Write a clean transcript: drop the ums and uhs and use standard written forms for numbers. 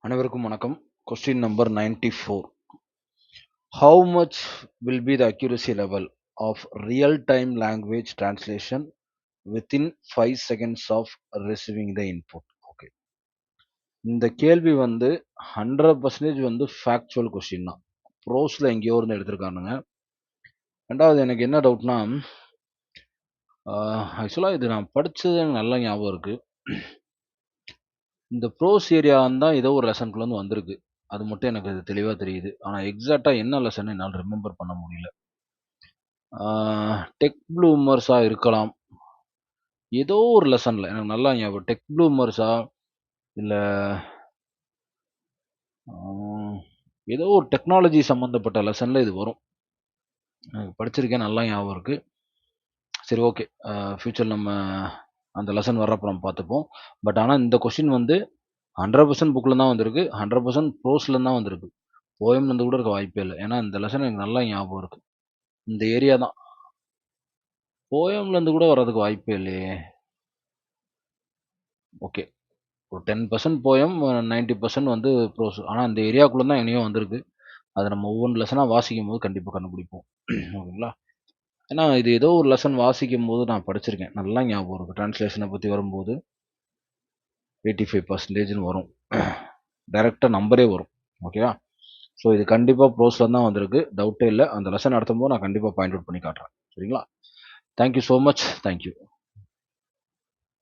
அனைவருக்கும் வணக்கம். Question number 94. How much will be the accuracy level of real-time language translation within 5 seconds of receiving the input? Okay. இந்த கேள்வி 100% factual question தான். ப்ரோஸ்ல எங்கேயோ இருந்து எடுத்திருக்கானுங்க. ரெண்டாவது எனக்கு என்ன டவுட்னா, ஆக்சுவலாக இது நான் படித்தது எனக்கு நல்லா ஞாபகம் இருக்கு. இந்த ப்ரோஸ் ஏரியான்னு தான் ஏதோ ஒரு லெசனுக்குள்ளேருந்து வந்திருக்கு. அது மட்டும் எனக்கு அது தெளிவாக தெரியுது. ஆனால் எக்ஸாக்டாக என்ன லெசன் என்னால் ரிமெம்பர் பண்ண முடியல. டெக் ப்ளூமர்ஸாக இருக்கலாம். ஏதோ ஒரு லெசனில் எனக்கு நல்லா ஞாபகம். டெக் ப்ளூமர்ஸா இல்லை ஏதோ ஒரு டெக்னாலஜி சம்மந்தப்பட்ட லெசனில் இது வரும். எனக்கு படிச்சிருக்கேன், நல்லா ஞாபகம் இருக்குது. சரி, ஓகே. ஃப்யூச்சர் நம்ம அந்த லெசன் வர்றப்போ நம்ம பார்த்துப்போம். பட் ஆனால் இந்த கொஷின் 100% புக்கில் தான் வந்திருக்கு, 100% ப்ரோஸ்லேருந்து தான் வந்திருக்கு. போயம்லேருந்து கூட இருக்க வாய்ப்பே இல்லை. ஏன்னா இந்த லெசன் எனக்கு நல்லா ஞாபகம் இருக்குது. இந்த ஏரியா தான். போயம்லேருந்து கூட வர்றதுக்கு வாய்ப்பே இல்லையே. ஓகே, ஒரு 10% போயம், 90% ப்ரோஸ். ஆனால் இந்த ஏரியாக்குள்ளே தான் எங்கேயோ வந்திருக்கு. அதை நம்ம ஒவ்வொரு லெசனாக வாசிக்கும் போது கண்டிப்பாக கண்டுபிடிப்போம். ஓகேங்களா? ஏன்னா இது ஏதோ ஒரு லெசன் வாசிக்கும் போது நான் படிச்சிருக்கேன், நல்லா ஞாபகம் இருக்குது. டிரான்ஸ்லேஷனை பற்றி வரும்போது 85% வரும், டைரெக்டாக நம்பரே வரும். ஓகேவா? ஸோ இது கண்டிப்பாக ப்ரோஸில் தான் வந்திருக்கு, டவுட்டே இல்லை. அந்த லெசன் நடத்தும் போது நான் கண்டிப்பாக பாயிண்ட் அவுட் பண்ணி காட்டுறேன். சரிங்களா? Thank you so much. தேங்க்யூ.